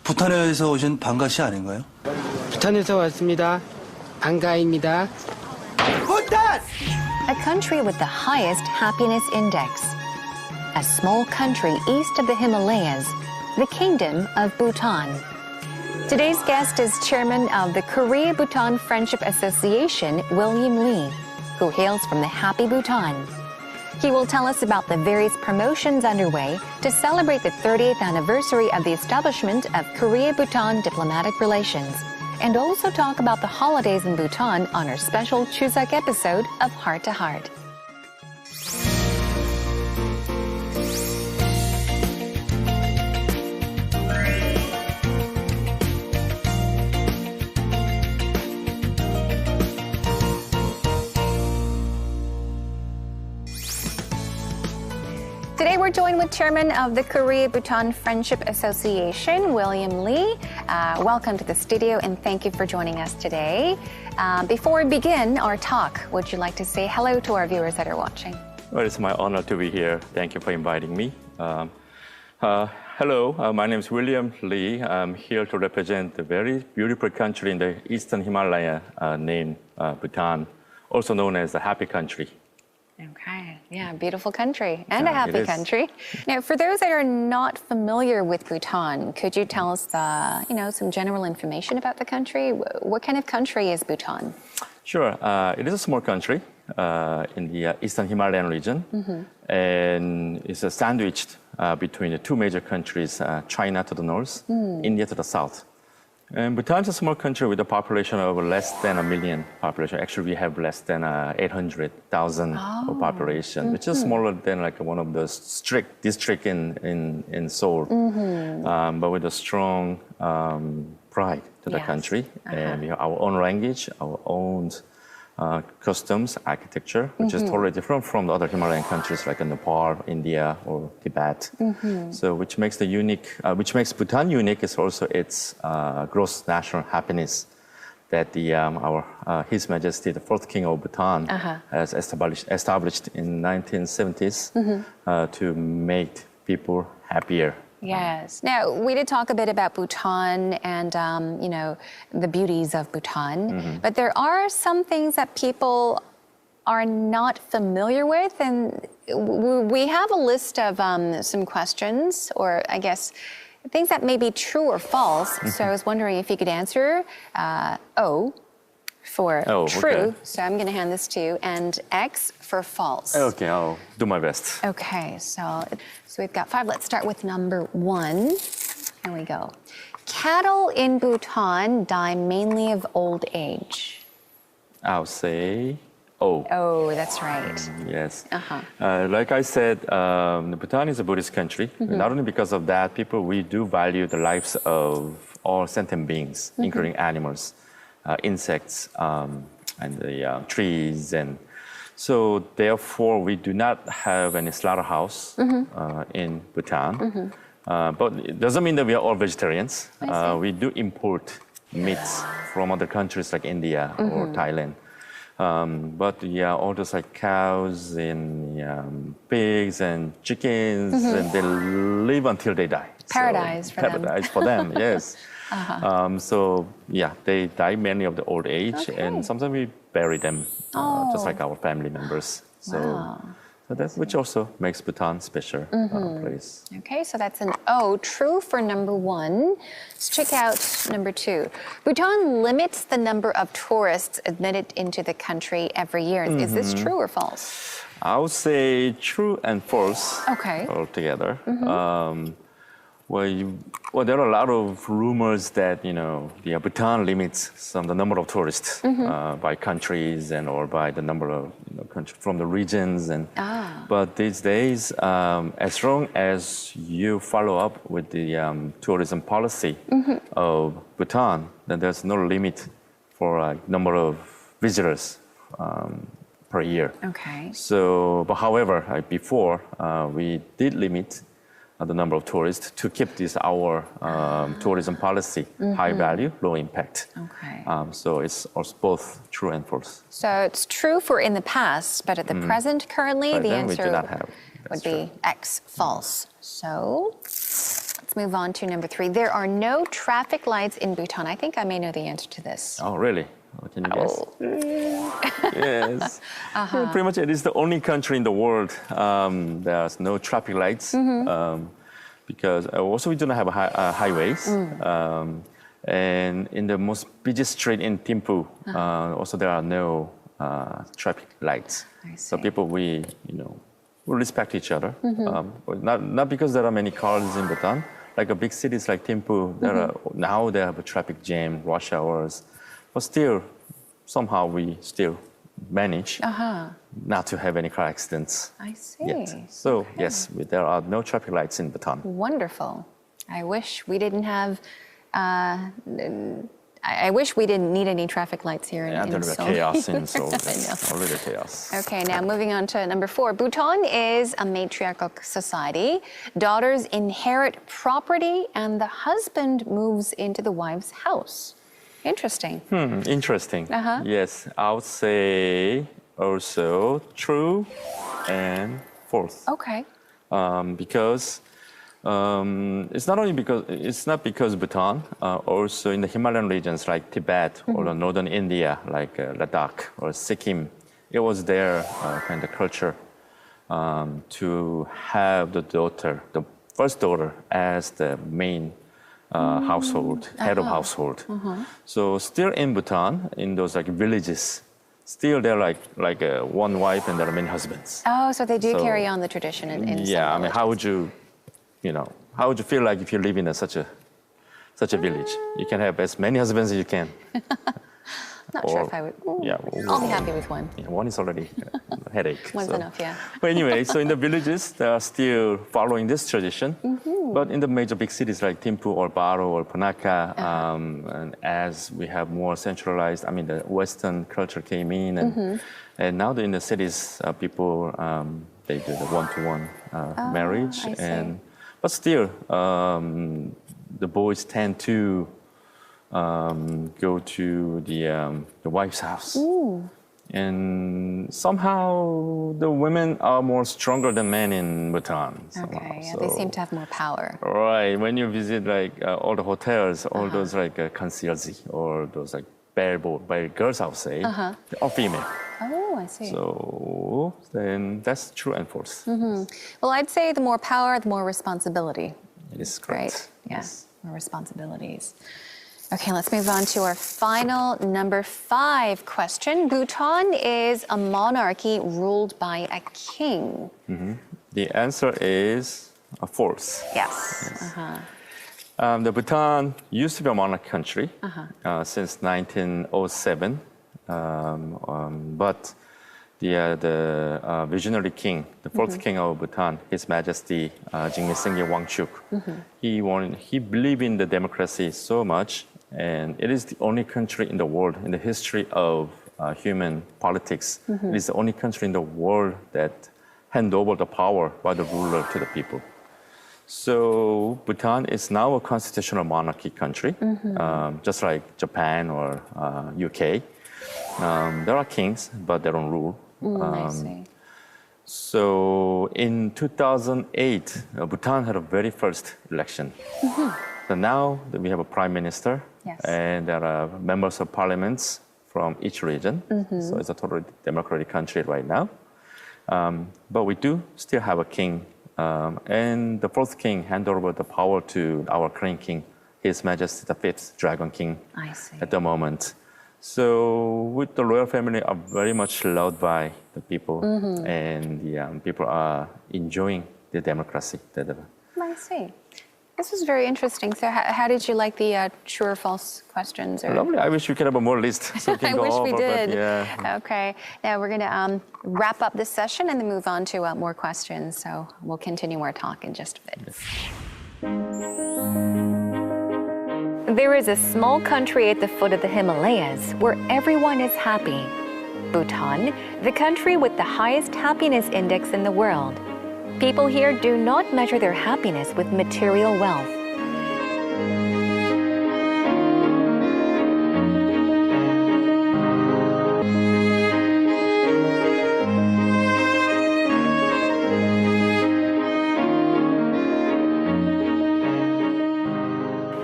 부탄에서 오신 방가 씨 아닌가요? 부탄에서 왔습니다. 방가입니다. 부탄! A country with the highest happiness index. A small country east of the Himalayas, the Kingdom of Butan. Today's guest is chairman of the Korea-Bhutan Friendship Association, William Lee, who hails from the happy Bhutan. He will tell us about the various promotions underway to celebrate the 30th anniversary of the establishment of Korea-Bhutan diplomatic relations, and also talk about the holidays in Bhutan on our special Chuseok episode of Heart to Heart. Today we're joined with Chairman of the Korea-Bhutan Friendship Association, William Lee. Welcome to the studio and thank you for joining us today. Before we begin our talk, would you like to say hello to our viewers that are watching? Well, it's my honor to be here. Thank you for inviting me. Hello, my name is William Lee. I'm here to represent the very beautiful country in the eastern Himalaya named Bhutan, also known as the Happy Country. Okay, yeah, beautiful country and a happy it is. country. Now, for those that are not familiar with Bhutan, could you tell us, some general information about the country? What kind of country is Bhutan? Sure, it is a small country in the eastern Himalayan region, and it's sandwiched between the two major countries, China to the north, India to the south. And Bhutan is a small country with a population of less than 1 million population. Actually, we have less than 800,000 of population, which is smaller than like one of the strict district in Seoul, but with a strong pride to the country. And we have our own language, our own customs, architecture, which is totally different from the other Himalayan countries like Nepal, India, or Tibet. So, which makes Bhutan unique is also its gross national happiness that His Majesty, the fourth King of Bhutan, has established in 1970s to make people happier. Yes. Now, we did talk a bit about Bhutan and, the beauties of Bhutan, but there are some things that people are not familiar with, and we have a list of some questions, or I guess things that may be true or false. So I was wondering if you could answer O for true. Okay. So I'm going to hand this to you, and X for false. Okay, I'll do my best. Okay, so we've got 5. Let's start with number 1. Here we go. Cattle in Bhutan die mainly of old age. I'll say O. Oh, that's right. Yes. Like I said, Bhutan is a Buddhist country. Not only because of that, we do value the lives of all sentient beings, including animals, insects, and the trees. And so therefore, we do not have any slaughterhouse in Bhutan. But it doesn't mean that we are all vegetarians. We do import meats from other countries like India or Thailand. But yeah, all those like cows and pigs and chickens, and they live until they die. Paradise for them. Paradise for them, yes. So yeah, they die mainly of the old age, and sometimes we bury them just like our family members. So that's which also makes Bhutan special place. Okay, so that's an O. True for number 1. Let's check out number 2. Bhutan limits the number of tourists admitted into the country every year. Is this true or false? I would say true and false altogether. Well, there are a lot of rumors that Bhutan limits the number of tourists by countries or by the number of countries from the regions. But these days, as long as you follow up with the tourism policy of Bhutan, then there's no limit for number of visitors per year. Okay. So, but however, before we did limit the number of tourists to keep our tourism policy high value, low impact. Okay. So it's also both true and false. So it's true for in the past, but at the present, currently, the answer we do not have. would be X, false. So let's Let's move on to number 3. There are no traffic lights in Bhutan. I think I may know the answer to this. Oh, really? Can you guess? Yes. Pretty much it is the only country in the world there's no traffic lights because also we do not have highways. And in the most busy street in Thimphu, also there are no traffic lights. So people, we respect each other. Not because there are many cars in Bhutan. Like a big cities like Thimphu, now they have a traffic jam, rush hours. But still, somehow we still manage not to have any car accidents. I see. Yet. So yes, there are no traffic lights in Bhutan. Wonderful. I wish we didn't have. I wish we didn't need any traffic lights here in Seoul. Chaos in Seoul. Already chaos. Okay, now moving on to number 4. Bhutan is a matriarchal society. Daughters inherit property and the husband moves into the wife's house. Interesting. Interesting. Yes, I would say also true and false. Okay. Because it's not because Bhutan, also in the Himalayan regions like Tibet or the northern India, like Ladakh or Sikkim, it was their kind of culture to have the first daughter, as the main household, head of household. So still in Bhutan, in those like villages, still they're like one wife and there are many husbands. Oh, so they do carry on the tradition in some I mean, villages. how would you feel like if you live in such a village? You can have as many husbands as you can. Not sure if I would. I'll be happy with one. One is already a headache. One's enough, yeah. But anyway, so in the villages, they are still following this tradition. But in the major big cities like Thimphu or Paro or Punakha, and as we have more centralized, I mean, the Western culture came in, and now in the cities, people they do the one-to-one marriage, but still, the boys tend to go to the wife's house. And somehow the women are more stronger than men in Bhutan. Okay, yeah, they seem to have more power. Right, when you visit like all the hotels, all those like concierge or those like bellboy girls, I would say, they're all female. Oh, I see. So then that's true and false. Well, I'd say the more power, the more responsibility. It is correct. Right? Yeah, more responsibilities. Okay, let's move on to our final number 5 question. Bhutan is a monarchy ruled by a king. The answer is false. Yes. The Bhutan used to be a monarch country since 1907, but the visionary king, the fourth king of Bhutan, His Majesty Jigme Singye Wangchuk, he believed in the democracy so much, and it is the only country in the world, in the history of human politics, it is the only country in the world that hand over the power by the ruler to the people. So Bhutan is now a constitutional monarchy country, just like Japan or UK. There are kings, but they don't rule. I see. So in 2008, Bhutan had a very first election. So now we have a prime minister, and there are members of parliaments from each region. So it's a totally democratic country right now. But we do still have a king. And the fourth king handed over the power to our current king, His Majesty the Fifth Dragon King, at the moment. So with the royal family are very much loved by the people, and the people are enjoying the democracy. I see. This was very interesting. So how did you like the true or false questions? Or? Lovely. I wish we could have a more list. So we can I go wish over, we did. But yeah. Okay. Now we're going to wrap up this session and then move on to more questions. So we'll continue our talk in just a bit. There is a small country at the foot of the Himalayas where everyone is happy. Bhutan, the country with the highest happiness index in the world. People here do not measure their happiness with material wealth.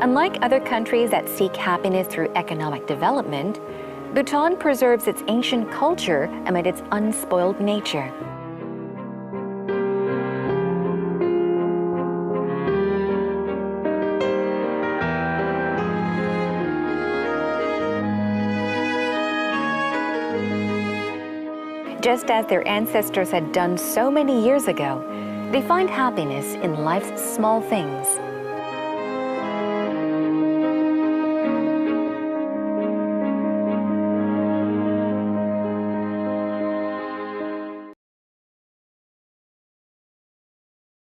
Unlike other countries that seek happiness through economic development, Bhutan preserves its ancient culture amid its unspoiled nature. Just as their ancestors had done so many years ago, they find happiness in life's small things.